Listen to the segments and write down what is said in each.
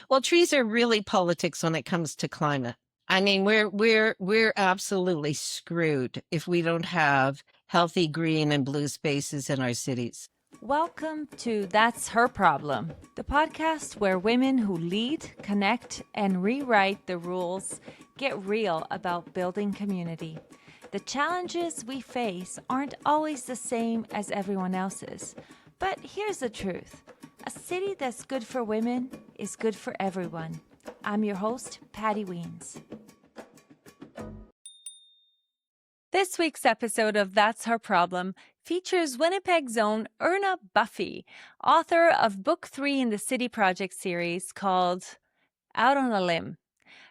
Well, trees are really politics when it comes to climate. I mean, we're absolutely screwed if we don't have healthy green and blue spaces in our cities. Welcome to That's Her Problem, the podcast where women who lead, connect, and rewrite the rules get real about building community. The challenges we face aren't always the same as everyone else's. But here's the truth. A city that's good for women is good for everyone. I'm your host, Patty Weens. This week's episode of That's Her Problem features Winnipeg's own Erna Buffie, author of Book 3 in the City Project series called Out on a Limb.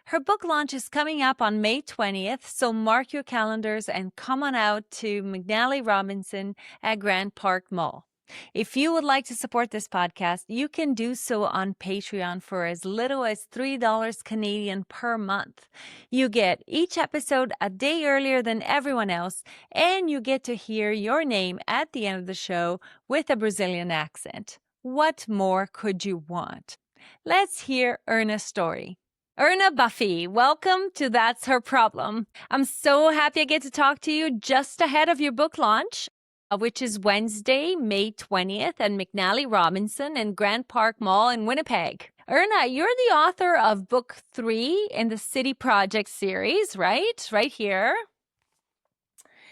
Her book launch is coming up on May 20th, so mark your calendars and come on out to McNally Robinson at Grand Park Mall. If you would like to support this podcast, you can do so on Patreon for as little as $3 Canadian per month. You get each episode a day earlier than everyone else, and you get to hear your name at the end of the show with a Brazilian accent. What more could you want? Let's hear Erna's story. Erna Buffie, welcome to That's Her Problem. I'm so happy I get to talk to you just ahead of your book launch, which is Wednesday, May 20th at McNally Robinson and Grand Park Mall in Winnipeg. Erna, you're the author of Book 3 in the City Project series, right? Right here.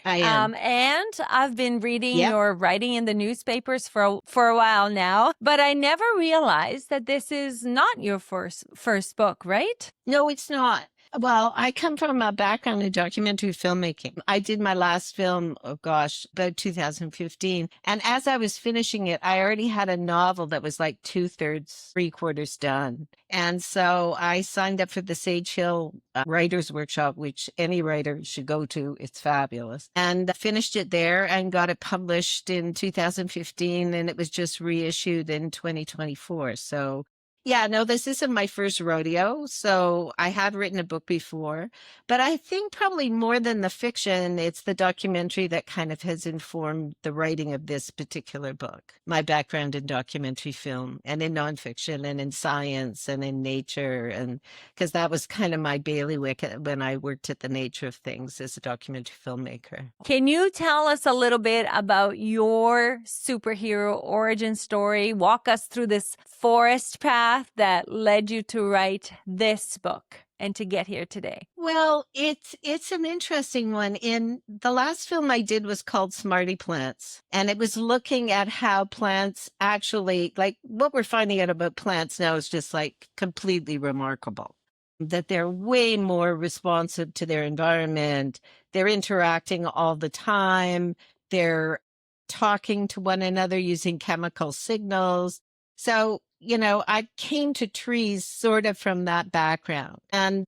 I am. And I've been reading Yep. your writing in the newspapers for a while now, but I never realized that this is not your first book, right? No, it's not. Well, I come from a background in documentary filmmaking. I did my last film, about 2015. And as I was finishing it, I already had a novel that was like 2/3, 3/4 done. And so I signed up for the Sage Hill Writers Workshop, which any writer should go to. It's fabulous. And finished it there and got it published in 2015. And it was just reissued in 2024. So yeah, no, this isn't my first rodeo. So I have written a book before, but I think probably more than the fiction, it's the documentary that kind of has informed the writing of this particular book. My background in documentary film and in nonfiction and in science and in nature. And because that was kind of my bailiwick when I worked at the nature of things as a documentary filmmaker. Can you tell us a little bit about your superhero origin story? Walk us through this forest path that led you to write this book and to get here today. Well, it's an interesting one. In the last film I did was called Smarty Plants, and it was looking at how plants actually, like what we're finding out about plants now is just like completely remarkable. That they're way more responsive to their environment. They're interacting all the time. They're talking to one another using chemical signals. So, I came to trees sort of from that background. And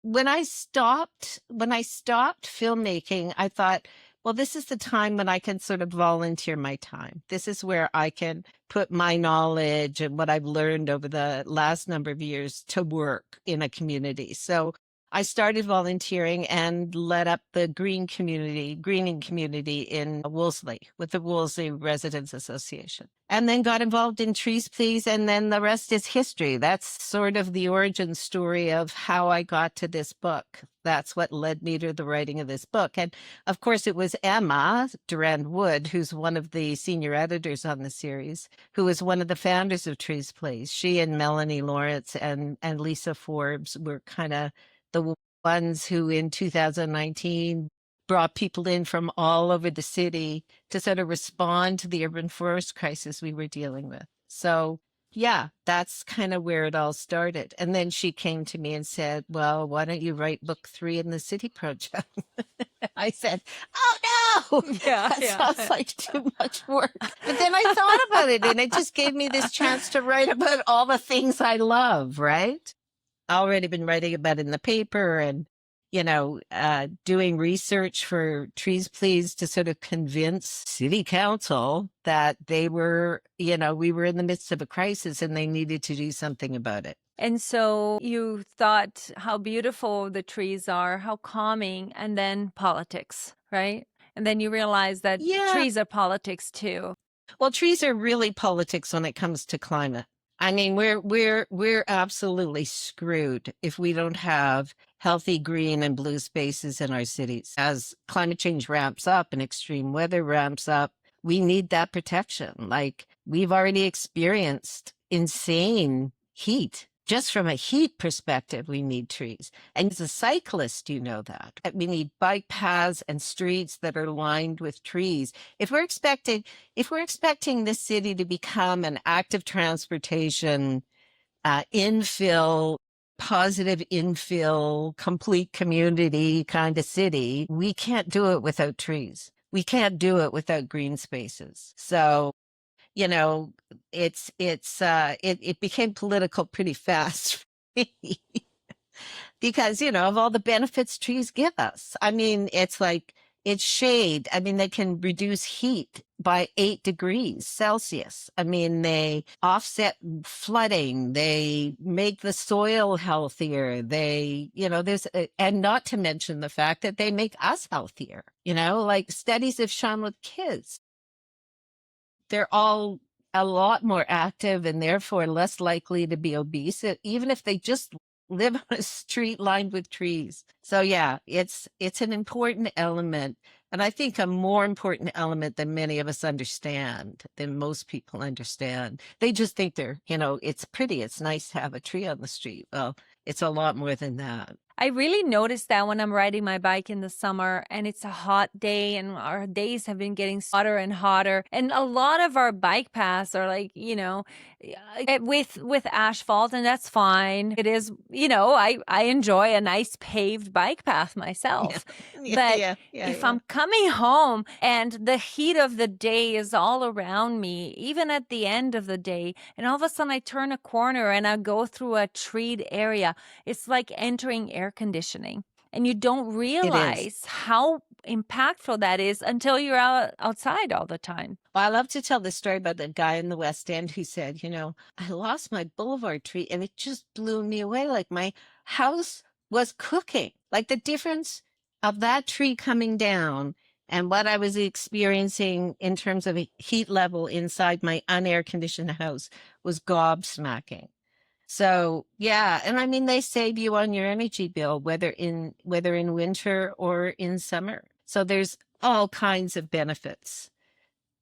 when I stopped filmmaking, I thought, well, this is the time when I can sort of volunteer my time. This is where I can put my knowledge and what I've learned over the last number of years to work in a community. So I started volunteering and led up the greening community in Wolseley with the Wolseley Residents Association. And then got involved in Trees Please, and then the rest is history. That's sort of the origin story of how I got to this book. That's what led me to the writing of this book. And of course, it was Emma Durand-Wood, who's one of the senior editors on the series, who was one of the founders of Trees Please. She and Melanie Lawrence and Lisa Forbes were kind of the ones who in 2019 brought people in from all over the city to sort of respond to the urban forest crisis we were dealing with. So yeah, that's kind of where it all started. And then she came to me and said, well, why don't you write book 3 in the City Project? I said, oh no, that sounds like too much work. But then I thought about it, and it just gave me this chance to write about all the things I love, right? Already been writing about it in the paper and, doing research for Trees Please to sort of convince city council that they were, we were in the midst of a crisis and they needed to do something about it. And so you thought how beautiful the trees are, how calming, and then politics, right? And then you realize that trees are politics too. Well, trees are really politics when it comes to climate. I mean, we're absolutely screwed if we don't have healthy green and blue spaces in our cities. As climate change ramps up and extreme weather ramps up, we need that protection. Like we've already experienced insane heat. Just from a heat perspective, we need trees. And as a cyclist, you know that. We need bike paths and streets that are lined with trees. If we're expecting this city to become an active transportation, infill, positive infill, complete community kind of city, we can't do it without trees. We can't do it without green spaces. So, you know, it became political pretty fast for me because, of all the benefits trees give us. I mean, it's like it's shade. I mean, they can reduce heat by 8 degrees Celsius. I mean, they offset flooding. They make the soil healthier. And not to mention the fact that they make us healthier. Like studies have shown with kids, they're all a lot more active and therefore less likely to be obese, even if they just live on a street lined with trees. So yeah, it's an important element. And I think a more important element than many of us understand, than most people understand. They just think it's pretty, it's nice to have a tree on the street. Well, it's a lot more than that. I really noticed that when I'm riding my bike in the summer and it's a hot day and our days have been getting hotter and hotter. And a lot of our bike paths are like, with asphalt, and that's fine. It is, I enjoy a nice paved bike path myself. Yeah. If I'm coming home and the heat of the day is all around me, even at the end of the day, and all of a sudden I turn a corner and I go through a treed area, it's like entering air conditioning. And you don't realize how impactful that is until you're outside all the time. Well, I love to tell the story about the guy in the West End who said, I lost my boulevard tree and it just blew me away. Like my house was cooking. Like the difference of that tree coming down and what I was experiencing in terms of heat level inside my unair conditioned house was gobsmacking. So yeah, and I mean they save you on your energy bill, whether in winter or in summer. So there's all kinds of benefits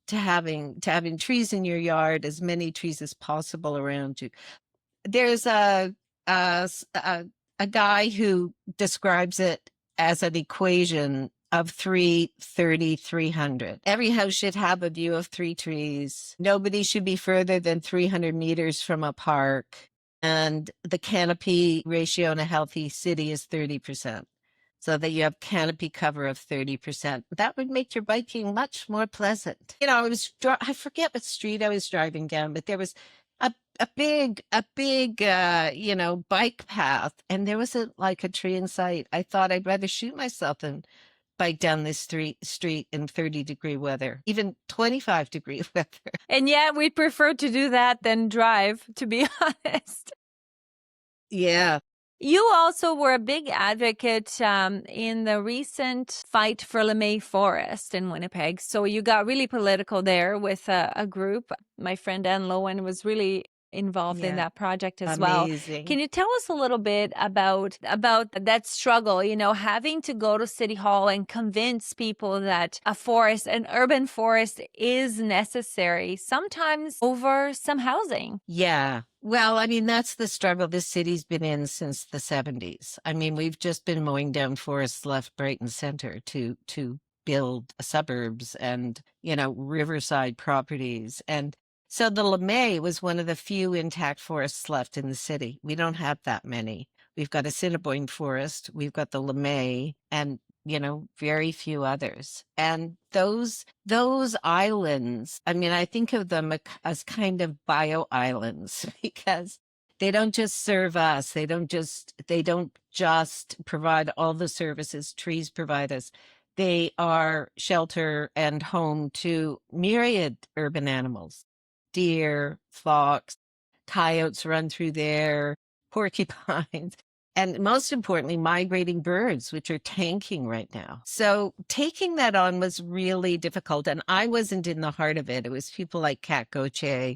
to having trees in your yard, as many trees as possible around you. There's a guy who describes it as an equation of 330, 300. Every house should have a view of 3 trees. Nobody should be further than 300 meters from a park. And the canopy ratio in a healthy city is 30%. So that you have canopy cover of 30%. That would make your biking much more pleasant. I forget what street I was driving down, but there was a big, bike path, and there was a tree in sight. I thought I'd rather shoot myself than bike down this street in 30-degree weather, even 25-degree weather. And yet we'd prefer to do that than drive, to be honest. Yeah. You also were a big advocate in the recent fight for LeMay Forest in Winnipeg. So you got really political there with a group. My friend Anne Lowen was really involved in that project as Amazing. Well. Can you tell us a little bit about that struggle, having to go to City Hall and convince people that an urban forest is necessary, sometimes over some housing? Yeah. Well, I mean, that's the struggle this city's been in since the 70s. I mean, we've just been mowing down forests left, right, and center to build suburbs and, riverside properties. And so the LeMay was one of the few intact forests left in the city. We don't have that many. We've got a Assiniboine forest, we've got the LeMay, and very few others. And those islands, I mean, I think of them as kind of bio islands because they don't just serve us. They don't just provide all the services trees provide us. They are shelter and home to myriad urban animals. Deer, fox, coyotes run through there, porcupines, and most importantly, migrating birds, which are tanking right now. So taking that on was really difficult. And I wasn't in the heart of it. It was people like Kat Gauthier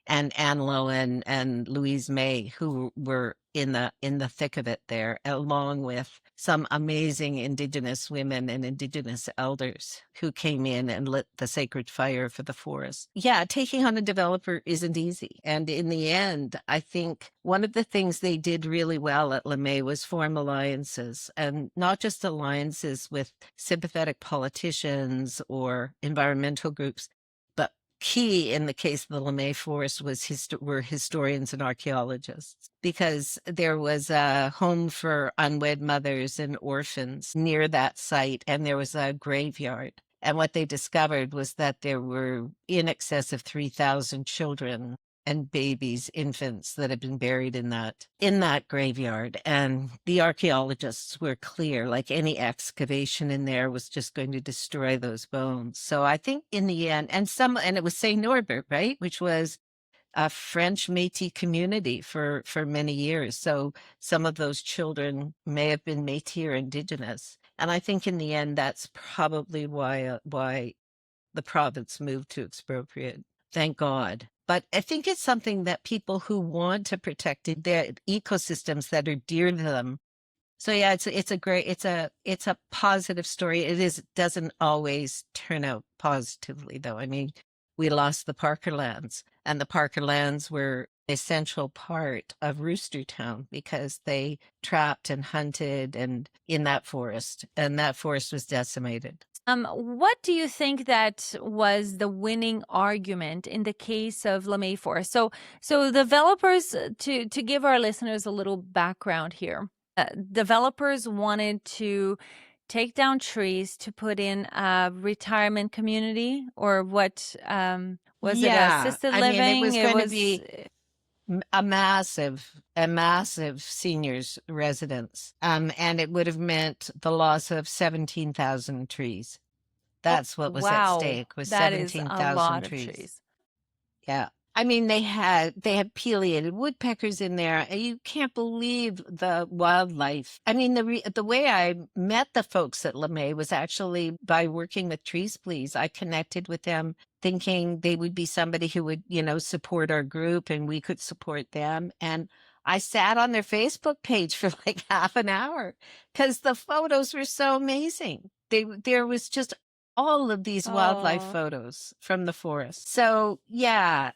and Anne Lowen and Louise May, who were in the thick of it there, along with some amazing Indigenous women and Indigenous elders who came in and lit the sacred fire for the forest. Yeah, taking on a developer isn't easy. And in the end, I think one of the things they did really well at LeMay was form alliances, and not just alliances with sympathetic politicians or environmental groups, but key in the case of the LeMay Forest were historians and archaeologists, because there was a home for unwed mothers and orphans near that site, and there was a graveyard. And what they discovered was that there were in excess of 3,000 children and babies, infants that had been buried in that graveyard. And the archaeologists were clear, like any excavation in there was just going to destroy those bones. So I think in the end, and it was Saint Norbert, right, which was a French Métis community for many years. So some of those children may have been Métis or Indigenous. And I think in the end, that's probably why the province moved to expropriate. Thank God. But I think it's something that people who want to protect their ecosystems that are dear to them. So yeah, it's a positive story. Doesn't always turn out positively though. I mean, we lost the Parker lands, and the Parker lands were an essential part of Roostertown because they trapped and hunted and in that forest, and that forest was decimated. What do you think that was the winning argument in the case of LeMay Forest? So developers, to give our listeners a little background here, developers wanted to take down trees to put in a retirement community, or what was it? Yeah, Assisted I mean, it living? was It going to was. be a massive seniors residence. And it would have meant the loss of 17,000 trees. Oh, That's what was at wow, stake, was that is a 17,000 lot of trees. trees. Yeah. I mean, they had pileated woodpeckers in there. And you can't believe the wildlife. I mean, the way I met the folks at LeMay was actually by working with Trees Please. I connected with them thinking they would be somebody who would, support our group and we could support them. And I sat on their Facebook page for like half an hour because the photos were so amazing. There was just all of these wildlife Oh. photos from the forest. So yeah,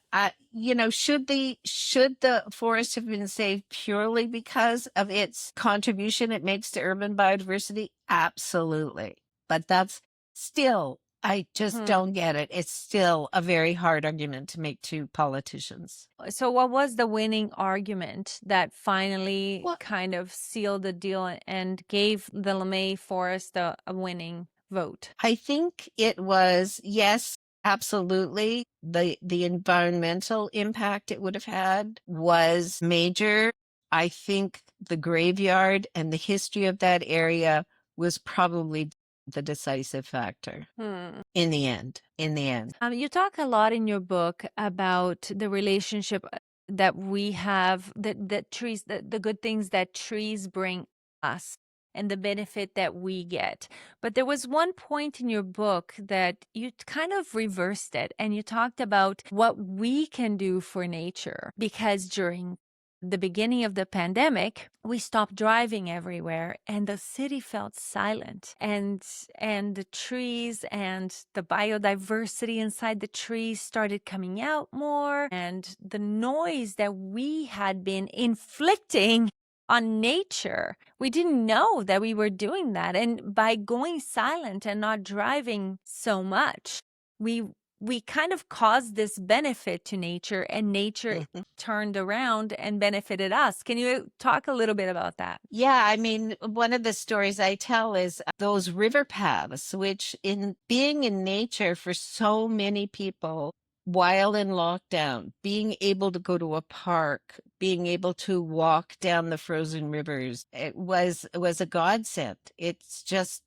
should the forest have been saved purely because of its contribution it makes to urban biodiversity? Absolutely. But that's still, I just Hmm. don't get it. It's still a very hard argument to make to politicians. So what was the winning argument that finally Well, kind of sealed the deal and gave the LeMay Forest a winning vote? I think it was, yes, absolutely. The environmental impact it would have had was major. I think the graveyard and the history of that area was probably the decisive factor Hmm. in the end. You talk a lot in your book about the relationship that we have, that trees, the good things that trees bring us and the benefit that we get. But there was one point in your book that you kind of reversed it, and you talked about what we can do for nature, because during the beginning of the pandemic, we stopped driving everywhere and the city felt silent, and the trees and the biodiversity inside the trees started coming out more, and the noise that we had been inflicting on nature, we didn't know that we were doing that. And by going silent and not driving so much, we kind of caused this benefit to nature, and nature Mhm. turned around and benefited us. Can you talk a little bit about that? Yeah, I mean, one of the stories I tell is those river paths, which in being in nature for so many people while in lockdown, being able to go to a park, being able to walk down the frozen rivers, it was a godsend.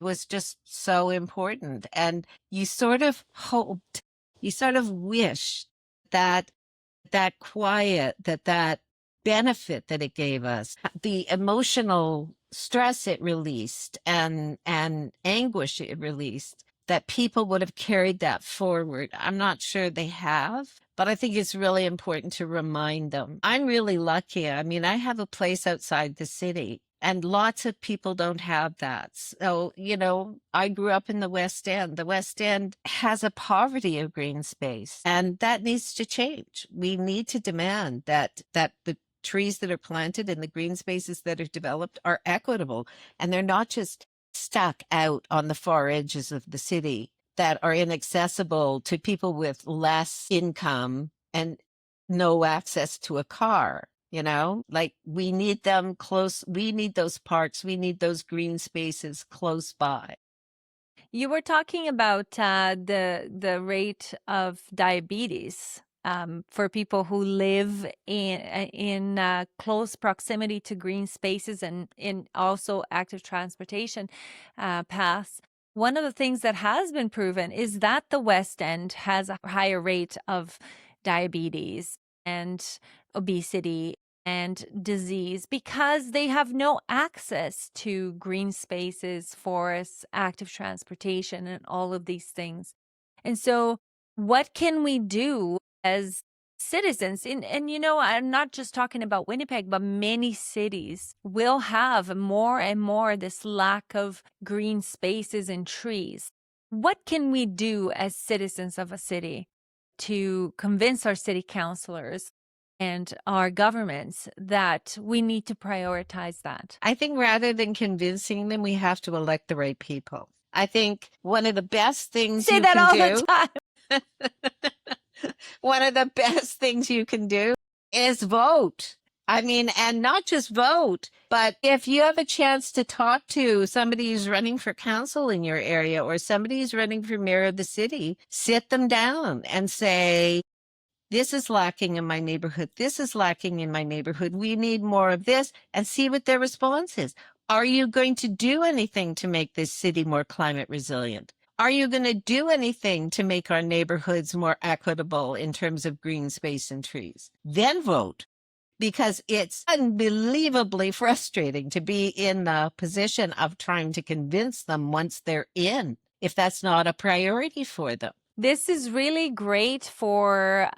Was just so important. And you sort of hoped, you sort of wished that that quiet, that benefit that it gave us, the emotional stress it released and anguish it released, that people would have carried that forward. I'm not sure they have, but I think it's really important to remind them. I'm really lucky. I mean, I have a place outside the city, and lots of people don't have that. So, I grew up in the West End. The West End has a poverty of green space, and that needs to change. We need to demand that the trees that are planted and the green spaces that are developed are equitable, and they're not just stuck out on the far edges of the city that are inaccessible to people with less income and no access to a car. Like, we need them close. We need those parks. We need those green spaces close by. You were talking about the rate of diabetes for people who live in close proximity to green spaces and in also active transportation paths. One of the things that has been proven is that the West End has a higher rate of diabetes and obesity and disease because they have no access to green spaces, forests, active transportation, and all of these things. And so, what can we do as citizens? And I'm not just talking about Winnipeg, but many cities will have more and more this lack of green spaces and trees. What can we do as citizens of a city to convince our city councilors and our governments that we need to prioritize that? I think rather than convincing them, we have to elect the right people. I think one of the best things Say you that can all do, the time. one of the best things you can do is vote. I mean, and not just vote, but if you have a chance to talk to somebody who's running for council in your area or somebody who's running for mayor of the city, sit them down and say, this is lacking in my neighborhood. This is lacking in my neighborhood. We need more of this, and see what their response is. Are you going to do anything to make this city more climate resilient? Are you going to do anything to make our neighborhoods more equitable in terms of green space and trees? Then vote, because it's unbelievably frustrating to be in the position of trying to convince them once they're in, if that's not a priority for them. This is really great for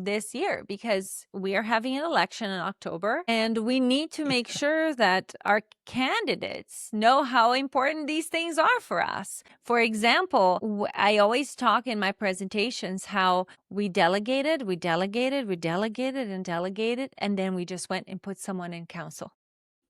this year because we are having an election in October and we need to make sure that our candidates know how important these things are for us. For example, I always talk in my presentations how we delegated, and then we just went and put someone in council.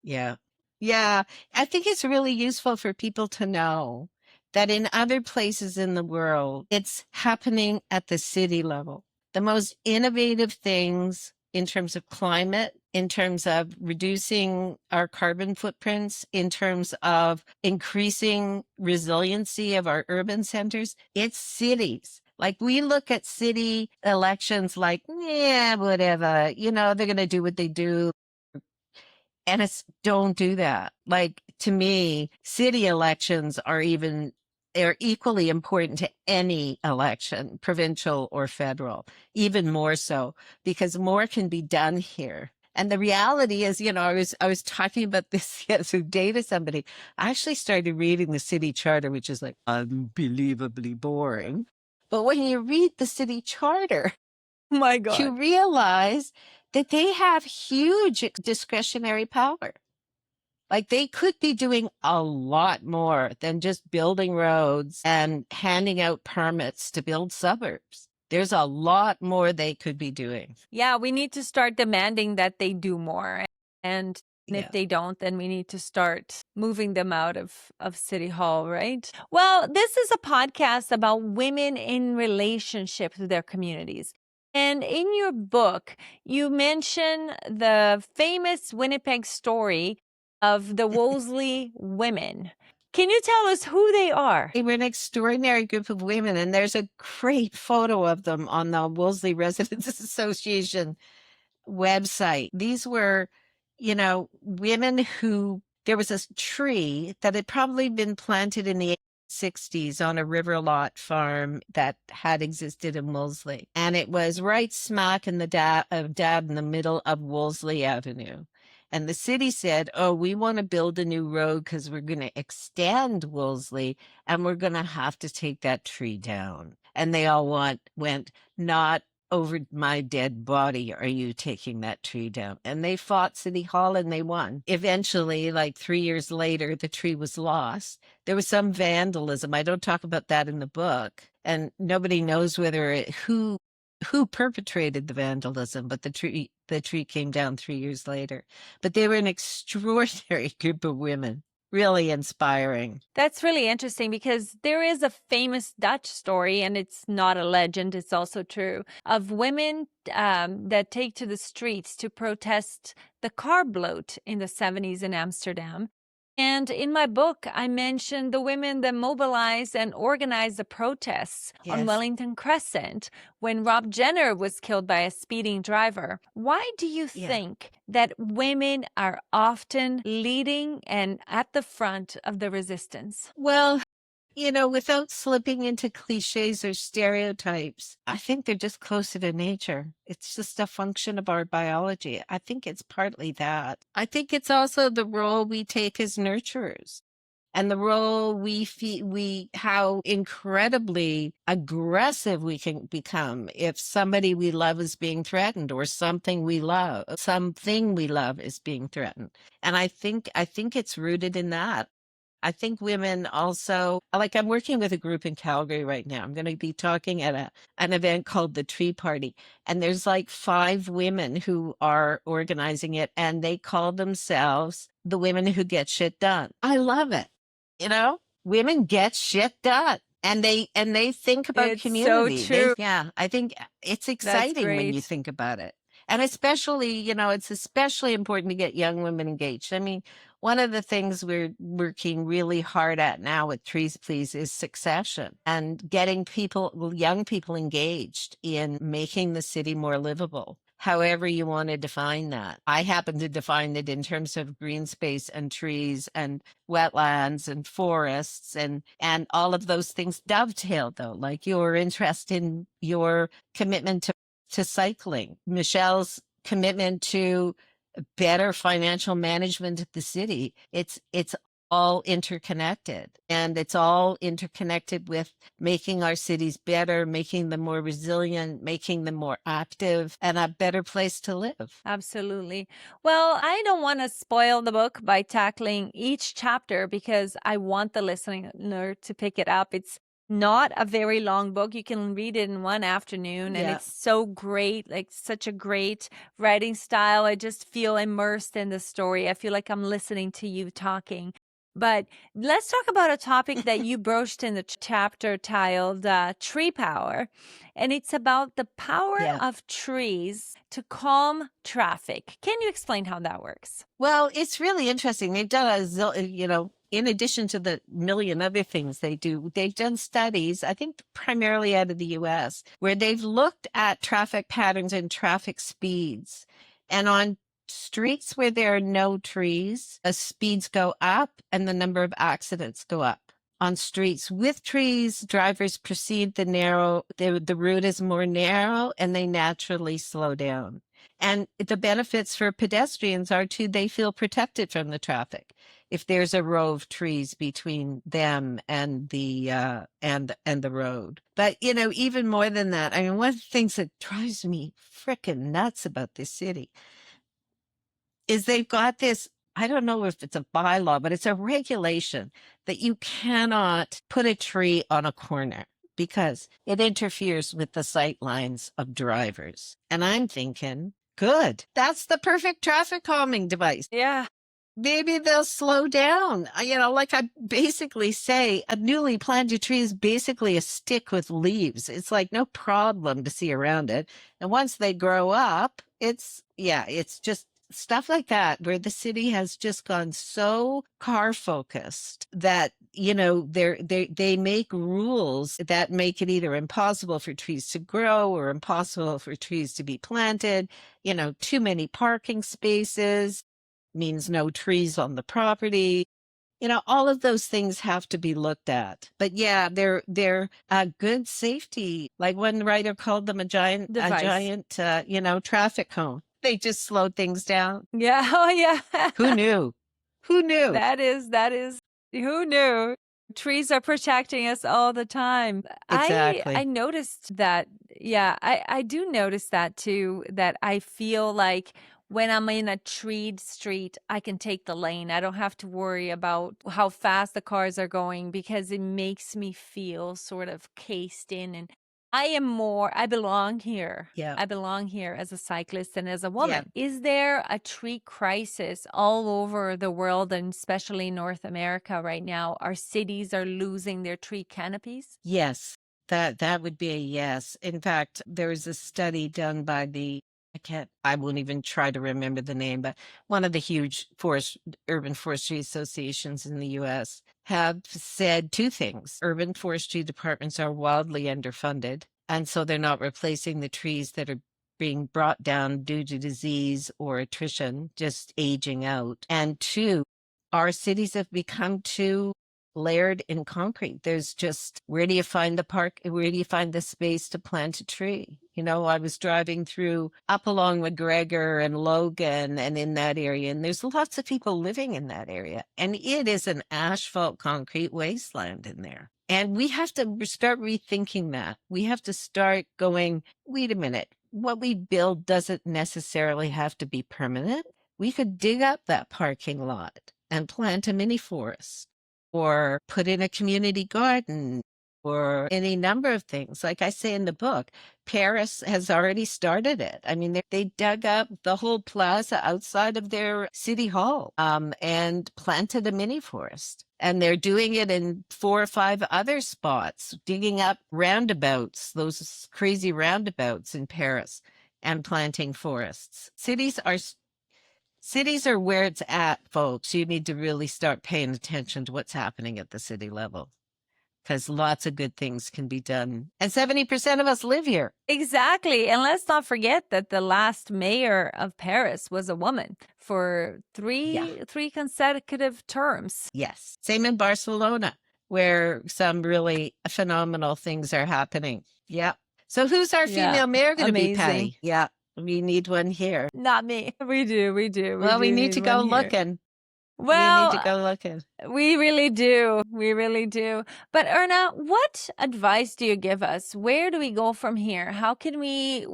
Yeah. Yeah. I think it's really useful for people to know that in other places in the world, it's happening at the city level. The most innovative things in terms of climate, in terms of reducing our carbon footprints, in terms of increasing resiliency of our urban centers, it's cities. Like, we look at city elections like, yeah, whatever, they're going to do what they do. And it's, don't do that. Like, to me, city elections they're equally important to any election, provincial or federal, even more so, because more can be done here. And the reality is, I was talking about this the other day to somebody. I actually started reading the city charter, which is like unbelievably boring. But when you read the city charter, Oh my God, you realize that they have huge discretionary power. Like, they could be doing a lot more than just building roads and handing out permits to build suburbs. There's a lot more they could be doing. Yeah, we need to start demanding that they do more. And if they don't, then we need to start moving them out of City Hall, right? Well, this is a podcast about women in relationship to their communities. And in your book, you mention the famous Winnipeg story of the Wolseley women. Can you tell us who they are? They were an extraordinary group of women, and there's a great photo of them on the Wolseley Residents Association website. These were, women who, there was a tree that had probably been planted in the 60s on a river lot farm that had existed in Wolseley. And it was right smack in the dab in the middle of Wolseley Avenue. And the city said, oh, we want to build a new road because we're going to extend Wolseley and we're going to have to take that tree down. And they all went, not over my dead body are you taking that tree down. And they fought City Hall and they won. Eventually, like 3 years later, the tree was lost. There was some vandalism. I don't talk about that in the book. And nobody knows who perpetrated the vandalism, but the tree came down 3 years later. But they were an extraordinary group of women, really inspiring. That's really interesting because there is a famous Dutch story, and it's not a legend, it's also true, of women that take to the streets to protest the car bloat in the 70s in Amsterdam. And in my book, I mentioned the women that mobilized and organized the protests on Yes. Wellington Crescent when Rob Jenner was killed by a speeding driver. Why do you Yeah. think that women are often leading and at the front of the resistance? Well, without slipping into cliches or stereotypes, I think they're just closer to nature. It's just a function of our biology. I think it's partly that. I think it's also the role we take as nurturers and the role how incredibly aggressive we can become if somebody we love is being threatened or something we love is being threatened. And I think it's rooted in that. I think women also, like I'm working with a group in Calgary right now. I'm going to be talking at an event called the Tree Party. And there's like 5 women who are organizing it and they call themselves the women who get shit done. I love it. Women get shit done. And they think about It's community. so true. I think it's exciting when you think about it. And especially, it's especially important to get young women engaged. I mean, one of the things we're working really hard at now with Trees Please is succession and getting young people engaged in making the city more livable, however you want to define that. I happen to define it in terms of green space and trees and wetlands and forests and all of those things dovetail, though, like your interest in your commitment to cycling, Michelle's commitment to better financial management of the city. It's all interconnected, and it's all interconnected with making our cities better, making them more resilient, making them more active, and a better place to live. Absolutely. Well, I don't want to spoil the book by tackling each chapter because I want the listener to pick it up. It's not a very long book. You can read it in one afternoon, and it's so great, like such a great writing style. I just feel immersed in the story. I feel like I'm listening to you talking. But let's talk about a topic that you broached in the chapter titled Tree Power. And it's about the power of trees to calm traffic. Can you explain how that works? Well, it's really interesting. They've done in addition to the million other things they do, they've done studies, I think primarily out of the US, where they've looked at traffic patterns and traffic speeds. And on streets where there are no trees, the speeds go up and the number of accidents go up. On streets with trees, drivers perceive the route is more narrow and they naturally slow down. And the benefits for pedestrians are too, they feel protected from the traffic if there's a row of trees between them and the road. But even more than that, I mean, one of the things that drives me frickin' nuts about this city is they've got this, I don't know if it's a bylaw, but it's a regulation that you cannot put a tree on a corner because it interferes with the sight lines of drivers. And I'm thinking, good, that's the perfect traffic calming device. Yeah. Maybe they'll slow down. Like I basically say, a newly planted tree is basically a stick with leaves. It's like no problem to see around it. And once they grow up, it's just stuff like that, where the city has just gone so car focused that, they make rules that make it either impossible for trees to grow or impossible for trees to be planted. Too many parking spaces means no trees on the property. All of those things have to be looked at. But yeah, they're a good safety. Like one writer called them a giant Device. traffic cone. They just slowed things down. Yeah. Oh, yeah. Who knew? Who knew? That is, who knew? Trees are protecting us all the time. I Exactly. noticed that, yeah, I do notice that too, that I feel like when I'm in a treed street, I can take the lane. I don't have to worry about how fast the cars are going because it makes me feel sort of cased in and I belong here. Yeah. I belong here as a cyclist and as a Yeah. woman. Is there a tree crisis all over the world and especially North America right now? Our cities are losing their tree canopies? Yes. That would be a yes. In fact, there was a study done by I won't even try to remember the name, but one of the huge urban forestry associations in the US have said two things. Urban forestry departments are wildly underfunded, and so they're not replacing the trees that are being brought down due to disease or attrition, just aging out. And two, our cities have become too layered in concrete. There's just, where do you find the park? Where do you find the space to plant a tree? I was driving through up along McGregor and Logan and in that area, and there's lots of people living in that area. And it is an asphalt concrete wasteland in there. And we have to start rethinking that. We have to start going, wait a minute, what we build doesn't necessarily have to be permanent. We could dig up that parking lot and plant a mini forest or put in a community garden or any number of things. Like I say in the book, Paris has already started it. I mean, they dug up the whole plaza outside of their city hall and planted a mini forest. And they're doing it in 4 or 5 other spots, digging up roundabouts, those crazy roundabouts in Paris, and planting forests. Cities are where it's at, folks. You need to really start paying attention to what's happening at the city level because lots of good things can be done. And 70% of us live here. Exactly. And let's not forget that the last mayor of Paris was a woman for three consecutive terms. Yes. Same in Barcelona, where some really phenomenal things are happening. Yeah. So who's our female mayor going to be, Patty? Yeah. We need one here. Not me. We do. Well, we need to go looking. Well, we need to go looking. We really do. We really do. But Erna, what advice do you give us? Where do we go from here? How can we,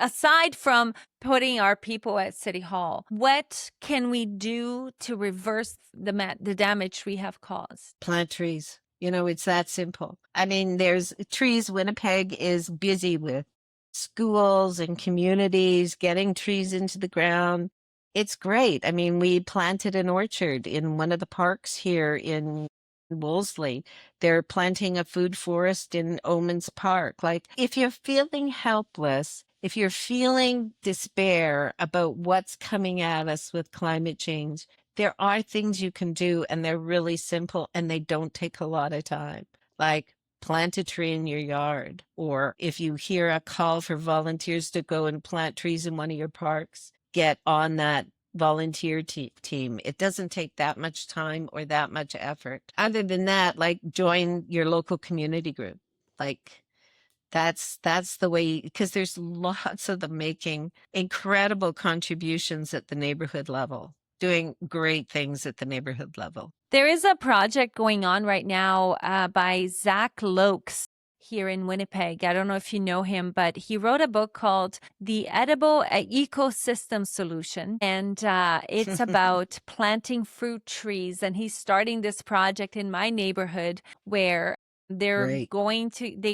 aside from putting our people at City Hall, what can we do to reverse the damage we have caused? Plant trees. It's that simple. I mean, there's trees. Winnipeg is busy with schools and communities getting trees into the ground. It's great. I mean, we planted an orchard in one of the parks here in Wolseley. They're planting a food forest in Omans Park. Like, if you're feeling helpless, if you're feeling despair about what's coming at us with climate change, there are things you can do, and they're really simple, and they don't take a lot of time. Like, plant a tree in your yard. Or if you hear a call for volunteers to go and plant trees in one of your parks, get on that volunteer team. It doesn't take that much time or that much effort. Other than that, like, join your local community group. Like, that's the way, because there's lots of them making incredible contributions at the neighborhood level, doing great things at the neighborhood level. There is a project going on right now by Zach Lokes here in Winnipeg. I don't know if you know him, but he wrote a book called The Edible Ecosystem Solution. And it's about planting fruit trees. And he's starting this project in my neighborhood where they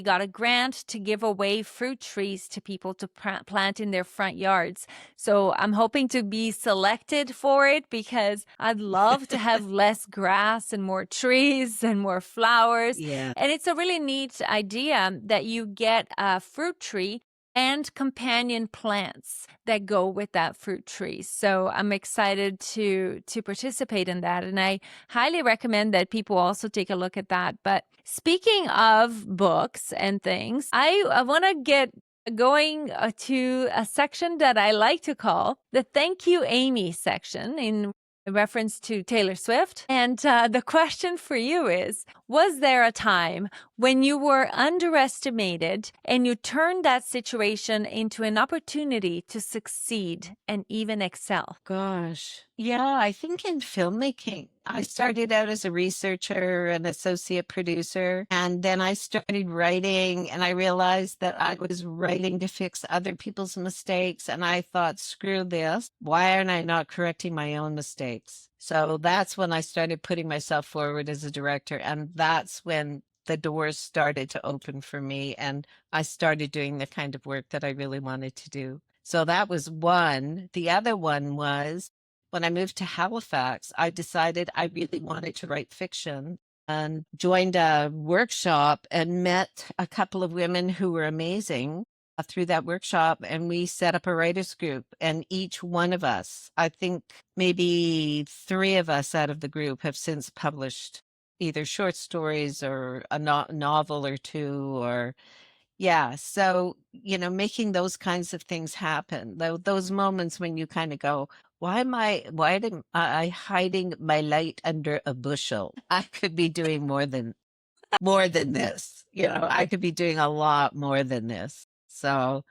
got a grant to give away fruit trees to people to plant in their front yards. So I'm hoping to be selected for it because I'd love to have less grass and more trees and more flowers. Yeah. And it's a really neat idea that you get a fruit tree and companion plants that go with that fruit tree. So I'm excited to participate in that. And I highly recommend that people also take a look at that. But speaking of books and things, I want to get going to a section that I like to call the Thank You, Amy section in reference to Taylor Swift. And the question for you is, Was there a time when you were underestimated and you turned that situation into an opportunity to succeed and even excel? Gosh. Yeah, I think in filmmaking, I started out as a researcher and associate producer, and then I started writing, and I realized that I was writing to fix other people's mistakes. And I thought, screw this. Why aren't I not correcting my own mistakes? So that's when I started putting myself forward as a director. And that's when the doors started to open for me. And I started doing the kind of work that I really wanted to do. So that was one. The other one was when I moved to Halifax, I decided I really wanted to write fiction and joined a workshop and met a couple of women who were amazing through that workshop. And we set up a writers group. And each one of us, I think maybe 3 of us out of the group have since published either short stories or a novel or 2 or yeah. So, making those kinds of things happen, those moments when you kind of go, why am I hiding my light under a bushel? I could be doing more than this. I could be doing a lot more than this. So,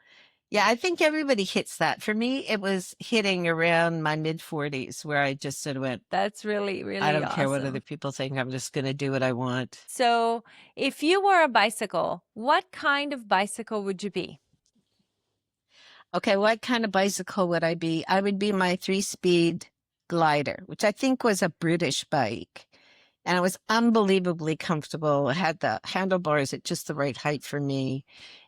yeah, I think everybody hits that. For me, it was hitting around my mid-40s where I just sort of went, That's really, really I don't care what awesome. other people think. I'm just going to do what I want. So, if you were a bicycle, what kind of bicycle would you be? Okay, what kind of bicycle would I be? I would be my 3-speed glider, which I think was a British bike. And it was unbelievably comfortable. It had the handlebars at just the right height for me.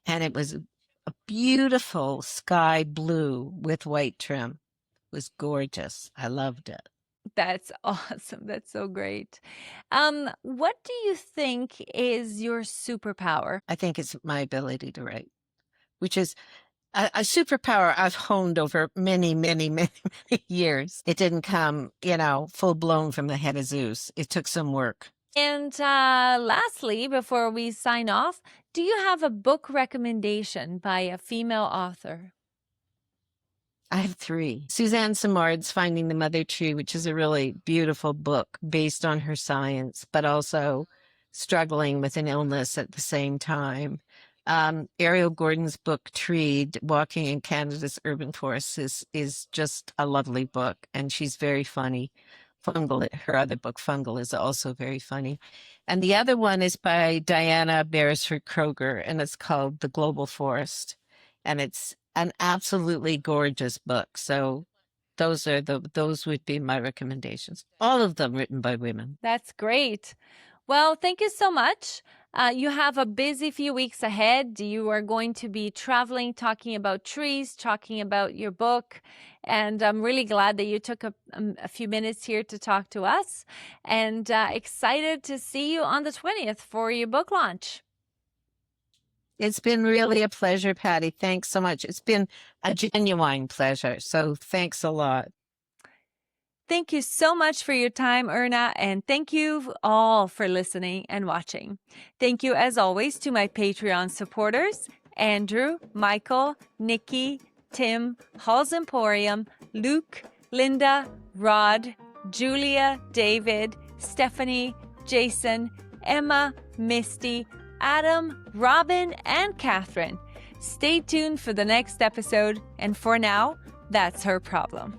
And it was a beautiful sky blue with white trim. It was gorgeous. I loved it. That's awesome. That's so great. What do you think is your superpower? I think it's my ability to write, which is a superpower I've honed over many, many, many, many years. It didn't come, full blown from the head of Zeus. It took some work. And lastly, before we sign off, do you have a book recommendation by a female author? I have 3. Suzanne Simard's Finding the Mother Tree, which is a really beautiful book based on her science, but also struggling with an illness at the same time. Ariel Gordon's book, Treed, Walking in Canada's Urban Forests, is just a lovely book, and she's very funny. Fungal, her other book, Fungal, is also very funny. And the other one is by Diana Beresford Kroger, and it's called The Global Forest. And it's an absolutely gorgeous book. So those would be my recommendations. All of them written by women. That's great. Well, thank you so much. You have a busy few weeks ahead. You are going to be traveling, talking about trees, talking about your book. And I'm really glad that you took a few minutes here to talk to us. And excited to see you on the 20th for your book launch. It's been really a pleasure, Patty. Thanks so much. It's been a genuine pleasure. So thanks a lot. Thank you so much for your time, Erna, and thank you all for listening and watching. Thank you, as always, to my Patreon supporters, Andrew, Michael, Nikki, Tim, Halls Emporium, Luke, Linda, Rod, Julia, David, Stephanie, Jason, Emma, Misty, Adam, Robin, and Catherine. Stay tuned for the next episode, and for now, that's her problem.